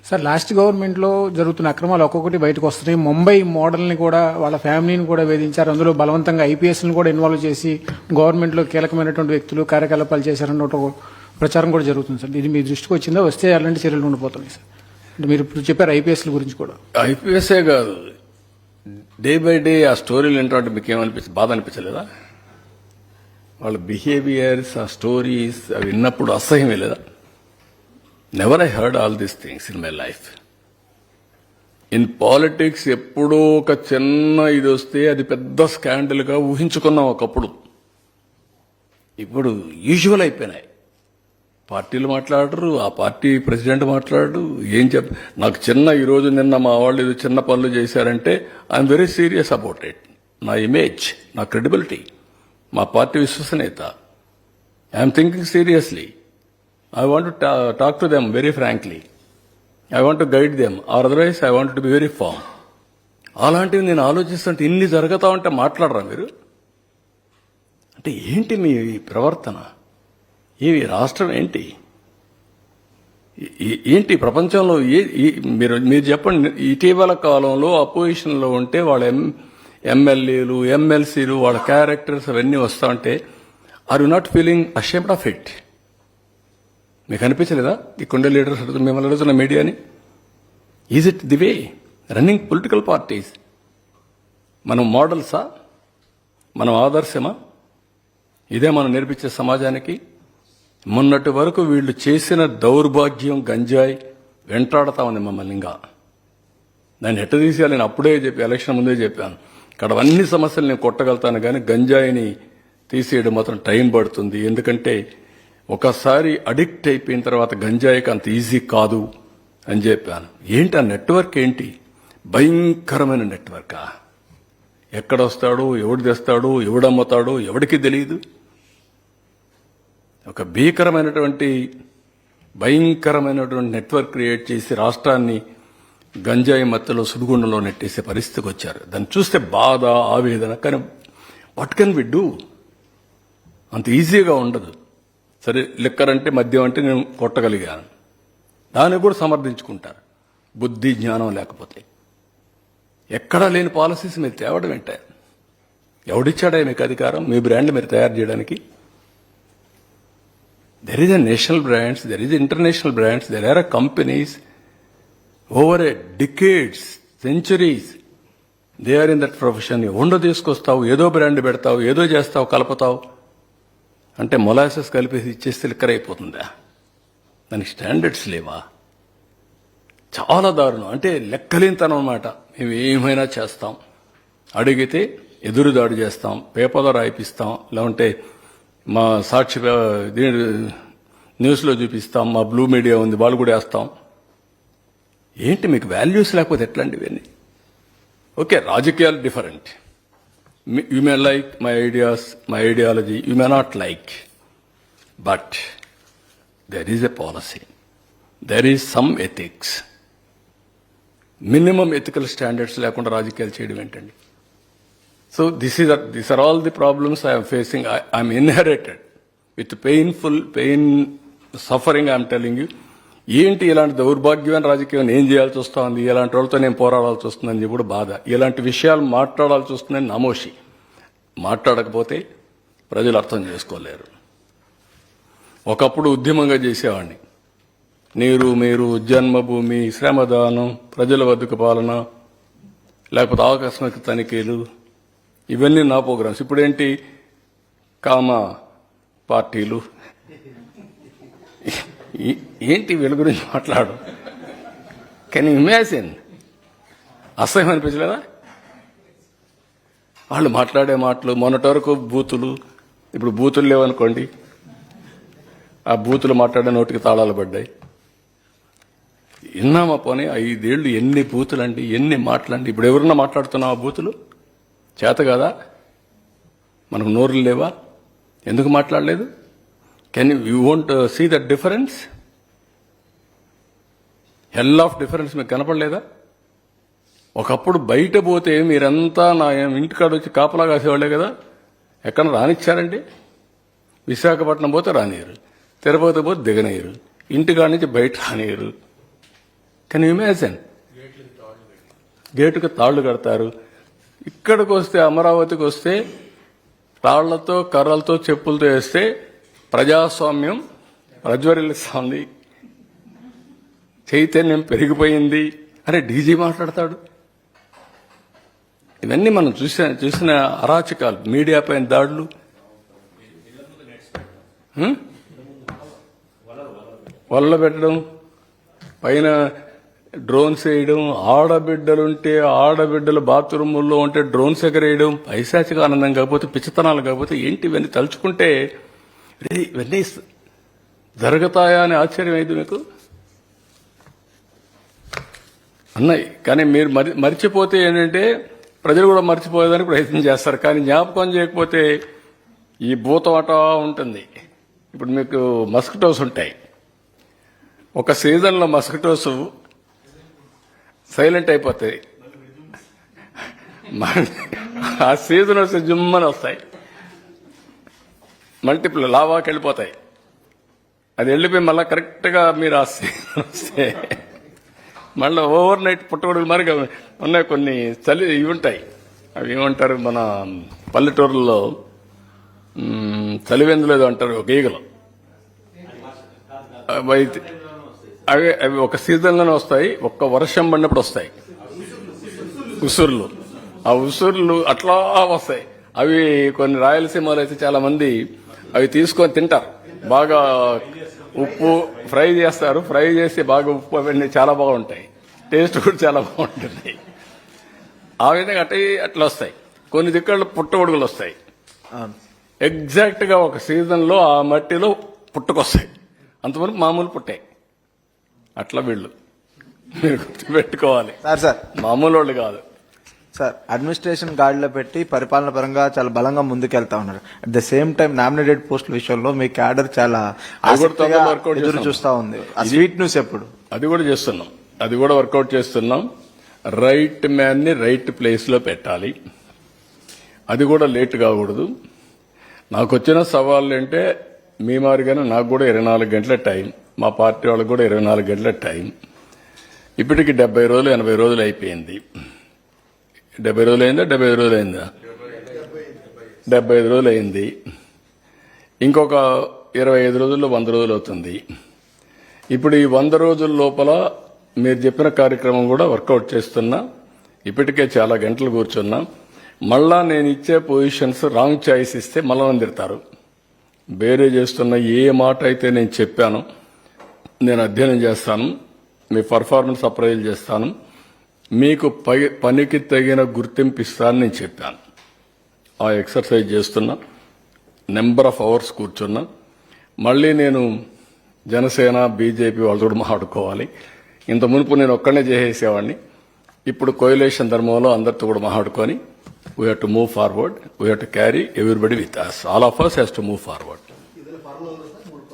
Sir last government లో జరుగుతున్న అక్రమాలు ఒక్కొక్కటి బయటకు వస్తున్నాయి. ముంబై మోడల్ ని కూడా వాళ్ళ ఫ్యామిలీని కూడా వేధించారు. అందులో బలవంతంగా ఐపీఎస్ ని కూడా ఇన్వాల్వ్ చేసి గవర్నమెంట్ లో కీలకమైనటువంటి వ్యక్తులు కార్యకలాపాలు చేశారన్న ఒక ప్రచారం కూడా జరుగుతుంది సార్. ఇది మీ దృష్టికి వచ్చిందా? వస్తే అలాంటి చర్యలు ఉండిపోతున్నాయి సార్. అంటే మీరు ఇప్పుడు చెప్పారు ఐపీఎస్ గురించి కూడా. ఐపీఎస్ఏ కాదు, డే బై డే ఆ స్టోరీలు ఏంటంటే మీకు ఏమనిపించింది? బాధ అనిపించలేదా? వాళ్ళ బిహేవియర్స్, ఆ స్టోరీస్ అవి విన్నప్పుడు అసహ్యమే లేదా? Never I heard all these things in my life. In politics ఎప్పుడో ఒక చిన్న ఇది వస్తే అది పెద్ద స్కాండల్ గా ఊహించుకున్నాం ఒకప్పుడు. ఇప్పుడు యూజువల్ అయిపోయినాయి. పార్టీలు మాట్లాడరు, ఆ పార్టీ ప్రెసిడెంట్ మాట్లాడరు. ఏం నాకు ఈరోజు నిన్న మా వాళ్ళు ఏదో చిన్న పనులు చేశారంటే I'm very serious about it. నా ఇమేజ్, నా క్రెడిబిలిటీ, మా పార్టీ విశ్వసనీయత, I'm thinking seriously. I want to talk to them very frankly. I want to guide them, or otherwise I want to be very firm. అలాంటివి నేను ఆలోచిస్తుంటే ఇన్ని జరుగుతా ఉంటే మాట్లాడరా మీరు? అంటే ఏంటి మీ ప్రవర్తన? ఈ రాష్ట్రం ఏంటి? ఏంటి ప్రపంచంలో మీరు చెప్పండి. ఇటీవల కాలంలో అపోజిషన్లో ఉంటే వాళ్ళ ఎమ్మెల్యేలు, ఎమ్మెల్సీలు, వాళ్ళ క్యారెక్టర్స్ అవన్నీ వస్తా ఉంటే are you not feeling ashamed of it? మీకు అనిపించలేదా? ఇక్కడే లీడర్స్ మిమ్మల్ని అడుగుతున్న మీడియాని, is it the way running political parties? మనం మోడల్సా? మనం ఆదర్శమా? ఇదే మనం నేర్పించే సమాజానికి? మొన్నటి వరకు వీళ్ళు చేసిన దౌర్భాగ్యం గంజాయి వెంటాడుతా ఉంది మమ్మల్ని. ఇంకా దాన్ని ఎట్ట తీసేయాలి నేను అప్పుడే ఎలక్షన్ ముందే చెప్పాను. ఇక్కడ అన్ని సమస్యలు నేను కొట్టగలుగుతాను, కానీ గంజాయిని తీసేయడం మాత్రం టైం పడుతుంది. ఎందుకంటే ఒకసారి అడిక్ట్ అయిపోయిన తర్వాత గంజాయికి అంత ఈజీ కాదు అని చెప్పాను. ఏంటి ఆ నెట్వర్క్? ఏంటి భయంకరమైన నెట్వర్కా? ఎక్కడొస్తాడు, ఎవడు తెస్తాడు, ఎవడమ్ముతాడు, ఎవడికి తెలియదు. ఒక భయంకరమైనటువంటి నెట్వర్క్ క్రియేట్ చేసి రాష్ట్రాన్ని గంజాయి మత్తులో సుడిగుండంలో నెట్టేసే పరిస్థితికి వచ్చారు. దాన్ని చూస్తే బాధ, ఆవేదన. కానీ వాట్ కెన్ వి డూ? అంత ఈజీగా ఉండదు. సరే, లిక్కర్ అంటే, మద్యం అంటే నేను కొట్టగలిగాను, దాన్ని కూడా సమర్థించుకుంటారు. బుద్ధి జ్ఞానం లేకపోతే ఎక్కడా లేని పాలసీస్ మీరు తేవడం ఏంటే? ఎవడిచ్చాడా మీకు అధికారం? మీ బ్రాండ్ మీరు తయారు చేయడానికి? There is a national brands, there is international brands, there are companies over a decades, centuries they are in that profession. ఉండ తీసుకొస్తావు, ఏదో బ్రాండ్ పెడతావు, ఏదో చేస్తావు, కలుపుతావు. అంటే మొలాసెస్ కలిపేసి ఇచ్చేస్తే లిక్కర్ అయిపోతుందా? దానికి స్టాండర్డ్స్ లేవా? చాలా దారుణం. అంటే లెక్కలేనితనం అన్నమాట. మేము ఏమైనా చేస్తాం, అడిగితే ఎదురుదాడి చేస్తాం, పేపర్లో రాయిపిస్తాం, లేకుంటే మా సాక్షి న్యూస్లో చూపిస్తాం, మా బ్లూ మీడియా ఉంది వాళ్ళు కూడా వేస్తాం. ఏంటి మీకు వాల్యూస్ లేకపోతే ఎట్లాంటి ఇవన్నీ? ఓకే, రాజకీయాలు different. You may like my ideas, my ideology, you may not like. But there is a policy. There is some ethics. Minimum ethical standards లేకుండా రాజకీయాలు చేయడం ఏంటండి? So these are all the problems I am facing. I am inherited with pain, suffering. I am telling you. ఏంటి ఇలాంటి దౌర్భాగ్యమైన రాజకీయం ఏం చేయాల్సి వస్తుంది? ఇలాంటి వాళ్ళతో నేను పోరాడాల్సి వస్తుందని చెప్పి బాధ. ఇలాంటి విషయాలు మాట్లాడాల్సి వస్తుందని నామోషి. మాట్లాడకపోతే ప్రజలు అర్థం చేసుకోలేరు. ఒకప్పుడు ఉద్యమంగా చేసేవాడిని. నీరు, మీరు, జన్మభూమి, శ్రమదానం, ప్రజల వద్దకు పాలన, లేకపోతే ఆకస్మిక తనిఖీలు, ఇవన్నీ నా ప్రోగ్రామ్స్. ఇప్పుడేంటి కామ పార్టీలు, ఏంటి వీళ్ళ గురించి మాట్లాడు? Can you imagine? అసహ్యం అనిపించలేదా? వాళ్ళు మాట్లాడే మాటలు. మొన్నటి వరకు బూతులు, ఇప్పుడు బూతులు లేవనుకోండి, ఆ బూతులు మాట్లాడే నోటికి తాళాలు పడ్డాయి. విన్నామా? పోనీ 5 ఏళ్ళు ఎన్ని బూతులండి, ఎన్ని మాటలండి. ఇప్పుడు ఎవరన్నా మాట్లాడుతున్నావా బూతులు? చేత కదా? మనకు నోరులు లేవా? ఎందుకు మాట్లాడలేదు? You won't see that difference? Hell of difference మీకు కనపడలేదా? ఒకప్పుడు బయట పోతే మీరంతా నా ఇంటికాడ వచ్చి కాపలా కాసేవాళ్లే కదా. ఎక్కడ రానిచ్చారండి? విశాఖపట్నం పోతే రానియరు, తిరుపతి పోతే దిగనీయరు, ఇంటికాడ నుంచి బయట రానియరు. Can imagine? గేటుకు తాళ్లు కడతారు. ఇక్కడికి వస్తే, అమరావతికి వస్తే తాళ్లతో, కర్రలతో, చెప్పులతో వేస్తే ప్రజాస్వామ్యం ప్రజ్వరిల్లుస్తోంది, చైతన్యం పెరిగిపోయింది అని డీజీ మాట్లాడతాడు. ఇవన్నీ మనం చూసిన అరాచకాలు, మీడియా పైన దాడులు. వల్ల పెట్టడం, పైన డ్రోన్స్ వేయడం, ఆడబిడ్డలుంటే ఆడబిడ్డలు బాత్రూముల్లో ఉంటే డ్రోన్స్ ఎగరేయడం, పైశాచిక ఆనందం కాకపోతే, పిచ్చితనాలు కాకపోతే ఏంటి ఇవన్నీ తలుచుకుంటే ఇవన్నీ జరుగుతాయా అని ఆశ్చర్యం అయింది మీకు అన్నాయి. కానీ మీరు మర్చిపోతే ఏంటంటే ప్రజలు కూడా మర్చిపోయేదానికి ప్రయత్నం చేస్తారు. కానీ జ్ఞాపకం చేయకపోతే ఈ భూతం అటా ఉంటుంది. ఇప్పుడు మీకు మస్కిటోస్ ఉంటాయి. ఒక సీజన్లో మస్కిటోస్ సైలెంట్ అయిపోతాయి. ఆ సీజన్ వస్తే జుమ్మని వస్తాయి, మల్టిపుల్ లావాకి వెళ్ళిపోతాయి. అది వెళ్ళిపోయి మళ్ళీ కరెక్ట్గా మీరు ఆ సీజన్ వస్తే మళ్ళీ ఓవర్ నైట్ పుట్టగొడుగులు మరి ఉన్నాయి. కొన్ని చలి ఇవి ఉంటాయి, అవి ఏమంటారు మన పల్లెటూరులో చలివెందులు ఏదో అంటారు, ఒక ఈగలు. అవి అవి ఒక సీజన్లోనే వస్తాయి, ఒక్క వర్షం పడినప్పుడు వస్తాయి ఉసుర్లు. ఆ ఉసుర్లు అట్లా వస్తాయి. అవి కొన్ని రాయలసీమలో అయితే చాలా మంది అవి తీసుకొని తింటారు. బాగా ఉప్పు ఫ్రై చేస్తారు, ఫ్రై చేసి బాగా ఉప్పు అవన్నీ చాలా బాగుంటాయి, టేస్ట్ కూడా చాలా బాగుంటుంది. ఆ విధంగా అట్లా వస్తాయి. కొన్ని దిక్కుల్లో పుట్టగొడుగులు వస్తాయి. ఎగ్జాక్ట్ గా ఒక సీజన్ లో ఆ మట్టిలో పుట్టుకొస్తాయి. అంతవరకు మామూలు పుట్టాయి. అట్లా వీళ్ళు మీరు గుర్తుపెట్టుకోవాలి. సార్ మామూలు వాళ్ళు కాదు సార్. అడ్మినిస్ట్రేషన్ గాడిలో పెట్టి పరిపాలన పరంగా చాలా బలంగా ముందుకెళ్తా ఉన్నారు. At the same time nominated పోస్టుల విషయంలో మీ క్యాడర్ చాలా ఆసక్తిగా ఎదురు చూస్తా ఉంది. ఆ స్వీట్ న్యూస్ ఎప్పుడు? అది కూడా చేస్తున్నాం, అది కూడా వర్కౌట్ చేస్తున్నాం. రైట్ మ్యాన్ ని రైట్ ప్లేస్ లో పెట్టాలి. అది కూడా లేట్ కాకూడదు. నాకు వచ్చిన సవాళ్ళు అంటే మీ మాదిరిగానే నాకు కూడా 24 గంటల టైం, మా పార్టీ వాళ్ళకి కూడా 24 గంటల టైం. ఇప్పటికి 70 రోజులు 80 రోజులు అయిపోయింది. 70 రోజులు అయిందా? 75 రోజులు అయిందా? 75 రోజులు అయింది. ఇంకొక 25 రోజుల్లో 100 రోజులు అవుతుంది. ఇప్పుడు ఈ 100 రోజుల లోపల మీరు చెప్పిన కార్యక్రమం కూడా వర్కౌట్ చేస్తున్నా. ఇప్పటికే చాలా గంటలు కూర్చున్నా. మళ్ళా నేను ఇచ్చే పొజిషన్స్ రాంగ్ చాయిస్ ఇస్తే మళ్ళా తిడతారు. వేరే చేస్తున్న ఏ మాట అయితే నేను చెప్పాను, నేను అధ్యయనం చేస్తాను, మీ పర్ఫార్మెన్స్ అప్రైజ్ చేస్తాను, మీకు పనికి తగిన గుర్తింపు ఇస్తానని నేను చెప్పాను. ఆ ఎక్సర్సైజ్ చేస్తున్నా. నెంబర్ ఆఫ్ అవర్స్ కూర్చున్నా. మళ్ళీ నేను జనసేన, బీజేపీ వాళ్ళతో కూడా మాట్లాడుకోవాలి. ఇంత మునుపు నేను ఒక్కడనే చేసేసేవాడిని. ఇప్పుడు కోయిలేషన్ ధర్మంలో అందరితో కూడా మాట్లాడుకొని we have to move forward. We have to carry everybody with us. All of us has to move forward.